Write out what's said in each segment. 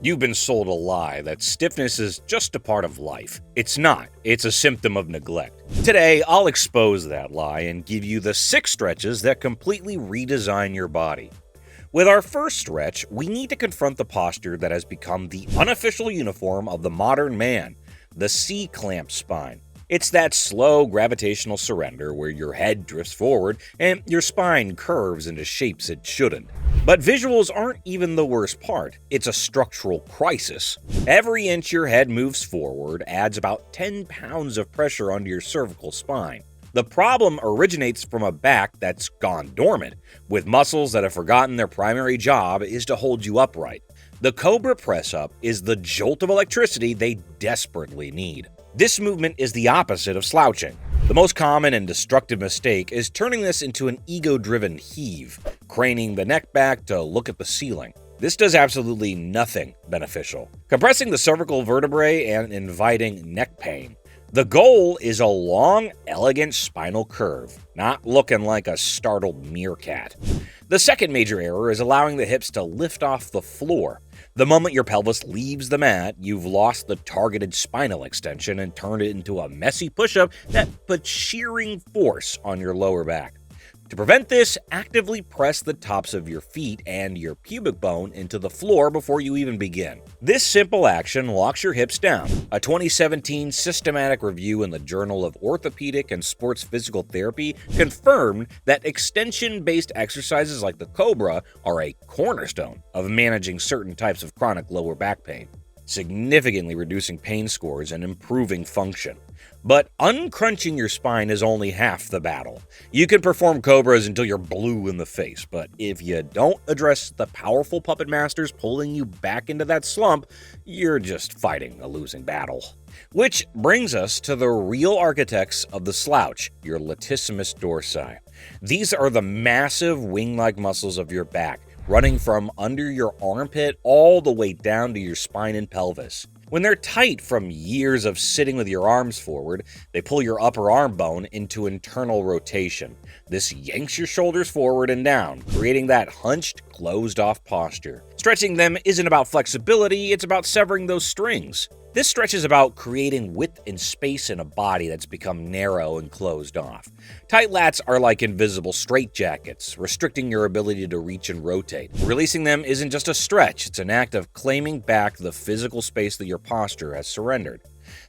You've been sold a lie that stiffness is just a part of life. It's not, it's a symptom of neglect. Today, I'll expose that lie and give you the 6 stretches that completely redesign your body. With our first stretch, we need to confront the posture that has become the unofficial uniform of the modern man, the C-clamp spine. It's that slow gravitational surrender where your head drifts forward and your spine curves into shapes it shouldn't. But visuals aren't even the worst part. It's a structural crisis. Every inch your head moves forward adds about 10 pounds of pressure onto your cervical spine. The problem originates from a back that's gone dormant, with muscles that have forgotten their primary job is to hold you upright. The Cobra press-up is the jolt of electricity they desperately need. This movement is the opposite of slouching. The most common and destructive mistake is turning this into an ego-driven heave, craning the neck back to look at the ceiling. This does absolutely nothing beneficial, compressing the cervical vertebrae and inviting neck pain. The goal is a long, elegant spinal curve, not looking like a startled meerkat. The second major error is allowing the hips to lift off the floor. The moment your pelvis leaves the mat, you've lost the targeted spinal extension and turned it into a messy push-up that puts shearing force on your lower back. To prevent this, actively press the tops of your feet and your pubic bone into the floor before you even begin. This simple action locks your hips down. A 2017 systematic review in the Journal of Orthopedic and Sports Physical Therapy confirmed that extension-based exercises like the Cobra are a cornerstone of managing certain types of chronic lower back pain, significantly reducing pain scores and improving function. But uncrunching your spine is only half the battle. You can perform Cobras until you're blue in the face, but if you don't address the powerful puppet masters pulling you back into that slump, you're just fighting a losing battle. Which brings us to the real architects of the slouch, your latissimus dorsi. These are the massive wing-like muscles of your back, running from under your armpit all the way down to your spine and pelvis. When they're tight from years of sitting with your arms forward, they pull your upper arm bone into internal rotation. This yanks your shoulders forward and down, creating that hunched, closed-off posture. Stretching them isn't about flexibility, it's about severing those strings. This stretch is about creating width and space in a body that's become narrow and closed off. Tight lats are like invisible straitjackets, restricting your ability to reach and rotate. Releasing them isn't just a stretch, it's an act of claiming back the physical space that your posture has surrendered.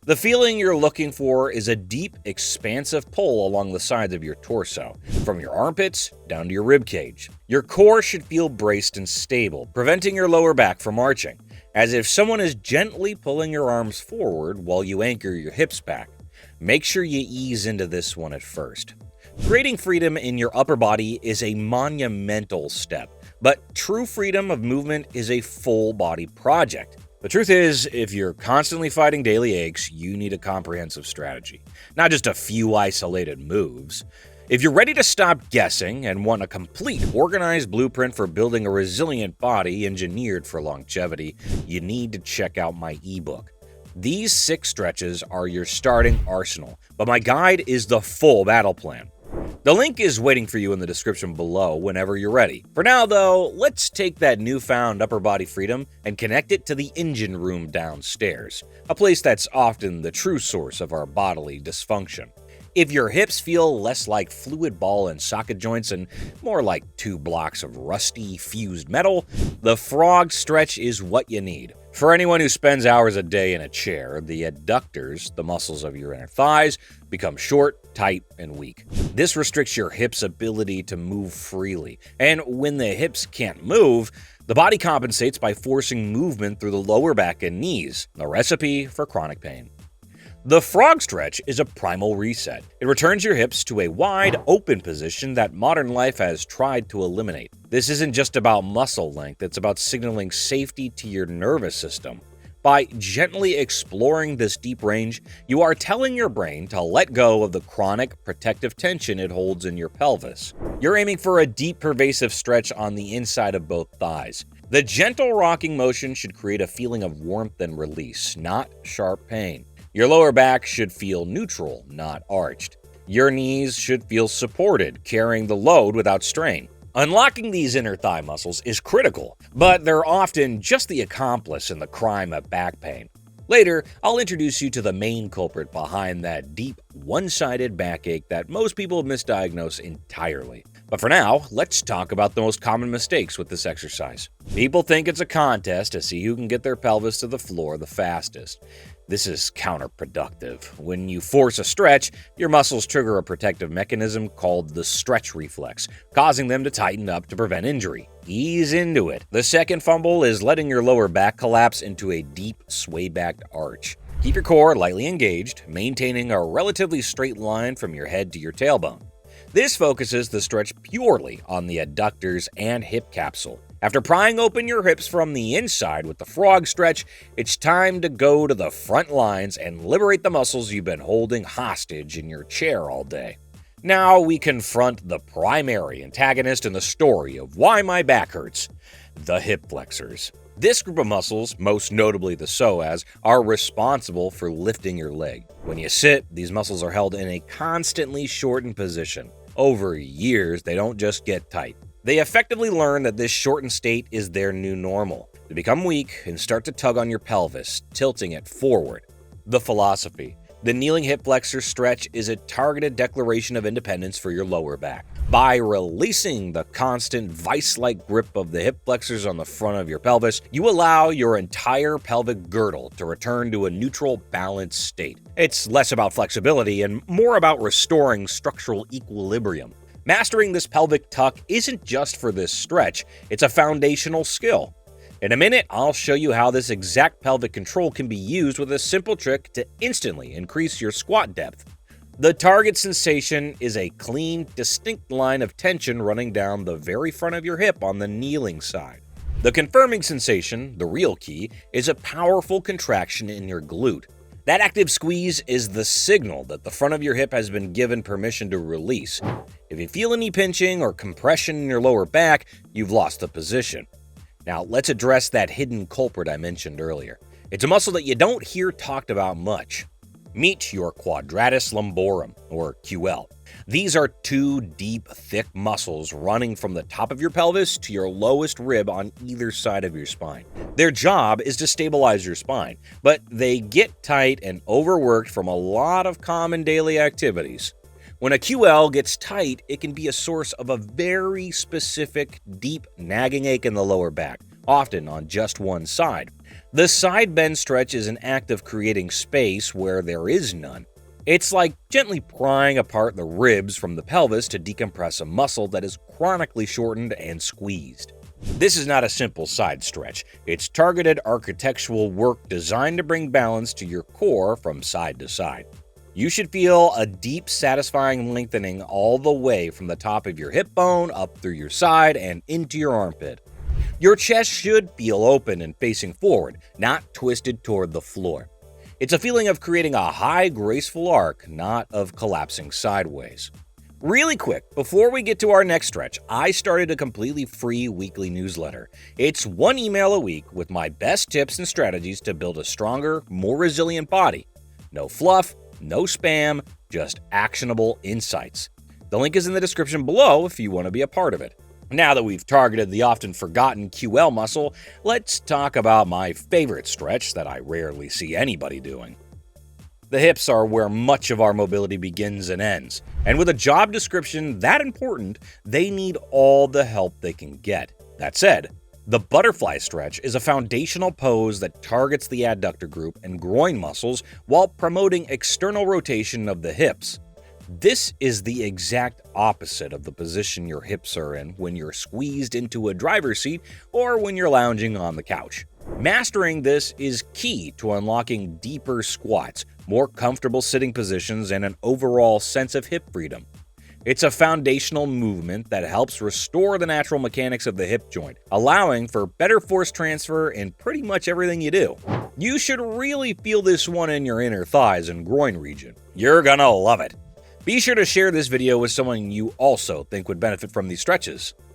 The feeling you're looking for is a deep, expansive pull along the sides of your torso, from your armpits down to your ribcage. Your core should feel braced and stable, preventing your lower back from arching, as if someone is gently pulling your arms forward while you anchor your hips back. Make sure you ease into this one at first. Creating freedom in your upper body is a monumental step, but true freedom of movement is a full-body project. The truth is, if you're constantly fighting daily aches, you need a comprehensive strategy, not just a few isolated moves. If you're ready to stop guessing and want a complete, organized blueprint for building a resilient body engineered for longevity, you need to check out my ebook. These 6 stretches are your starting arsenal, but my guide is the full battle plan. The link is waiting for you in the description below whenever you're ready. For now, though, let's take that newfound upper body freedom and connect it to the engine room downstairs, a place that's often the true source of our bodily dysfunction. If your hips feel less like fluid ball and socket joints and more like 2 blocks of rusty, fused metal, the frog stretch is what you need. For anyone who spends hours a day in a chair, the adductors, the muscles of your inner thighs, become short, tight, and weak. This restricts your hips' ability to move freely, and when the hips can't move, the body compensates by forcing movement through the lower back and knees, a recipe for chronic pain. The frog stretch is a primal reset. It returns your hips to a wide, open position that modern life has tried to eliminate. This isn't just about muscle length, it's about signaling safety to your nervous system. By gently exploring this deep range, you are telling your brain to let go of the chronic, protective tension it holds in your pelvis. You're aiming for a deep, pervasive stretch on the inside of both thighs. The gentle rocking motion should create a feeling of warmth and release, not sharp pain. Your lower back should feel neutral, not arched. Your knees should feel supported, carrying the load without strain. Unlocking these inner thigh muscles is critical. but they're often just the accomplice in the crime of back pain. Later, I'll introduce you to the main culprit behind that deep, one-sided backache that most people misdiagnose entirely. But for now, let's talk about the most common mistakes with this exercise. People think it's a contest to see who can get their pelvis to the floor the fastest. This is counterproductive. When you force a stretch, your muscles trigger a protective mechanism called the stretch reflex, causing them to tighten up to prevent injury. Ease into it. The second fumble is letting your lower back collapse into a deep, sway-backed arch. Keep your core lightly engaged, maintaining a relatively straight line from your head to your tailbone. This focuses the stretch purely on the adductors and hip capsule. After prying open your hips from the inside with the frog stretch, it's time to go to the front lines and liberate the muscles you've been holding hostage in your chair all day. Now we confront the primary antagonist in the story of why my back hurts: the hip flexors. This group of muscles, most notably the psoas, are responsible for lifting your leg. When you sit, these muscles are held in a constantly shortened position. Over years, they don't just get tight. They effectively learn that this shortened state is their new normal. They become weak and start to tug on your pelvis, tilting it forward. The philosophy: the kneeling hip flexor stretch is a targeted declaration of independence for your lower back. By releasing the constant vice-like grip of the hip flexors on the front of your pelvis, you allow your entire pelvic girdle to return to a neutral, balanced state. It's less about flexibility and more about restoring structural equilibrium. Mastering this pelvic tuck isn't just for this stretch, it's a foundational skill. In a minute, I'll show you how this exact pelvic control can be used with a simple trick to instantly increase your squat depth. The target sensation is a clean, distinct line of tension running down the very front of your hip on the kneeling side. The confirming sensation, the real key, is a powerful contraction in your glute. That active squeeze is the signal that the front of your hip has been given permission to release. If you feel any pinching or compression in your lower back, you've lost the position. Now, let's address that hidden culprit I mentioned earlier. It's a muscle that you don't hear talked about much. Meet your quadratus lumborum, or QL. These are two deep, thick muscles running from the top of your pelvis to your lowest rib on either side of your spine. Their job is to stabilize your spine, but they get tight and overworked from a lot of common daily activities. When a QL gets tight, it can be a source of a very specific, deep, nagging ache in the lower back, often on just one side. The side bend stretch is an act of creating space where there is none. It's like gently prying apart the ribs from the pelvis to decompress a muscle that is chronically shortened and squeezed. This is not a simple side stretch. It's targeted architectural work designed to bring balance to your core from side to side. You should feel a deep, satisfying lengthening all the way from the top of your hip bone up through your side and into your armpit. Your chest should feel open and facing forward, not twisted toward the floor. It's a feeling of creating a high, graceful arc, not of collapsing sideways. Really quick, before we get to our next stretch, I started a completely free weekly newsletter. It's one email a week with my best tips and strategies to build a stronger, more resilient body. No fluff, no spam, just actionable insights. The link is in the description below if you want to be a part of it. Now that we've targeted the often forgotten QL muscle, let's talk about my favorite stretch that I rarely see anybody doing. The hips are where much of our mobility begins and ends, and with a job description that important, they need all the help they can get. That said, the butterfly stretch is a foundational pose that targets the adductor group and groin muscles while promoting external rotation of the hips. This is the exact opposite of the position your hips are in when you're squeezed into a driver's seat or when you're lounging on the couch. Mastering this is key to unlocking deeper squats, more comfortable sitting positions, and an overall sense of hip freedom. It's a foundational movement that helps restore the natural mechanics of the hip joint, allowing for better force transfer in pretty much everything you do. You should really feel this one in your inner thighs and groin region. You're gonna love it. Be sure to share this video with someone you also think would benefit from these stretches.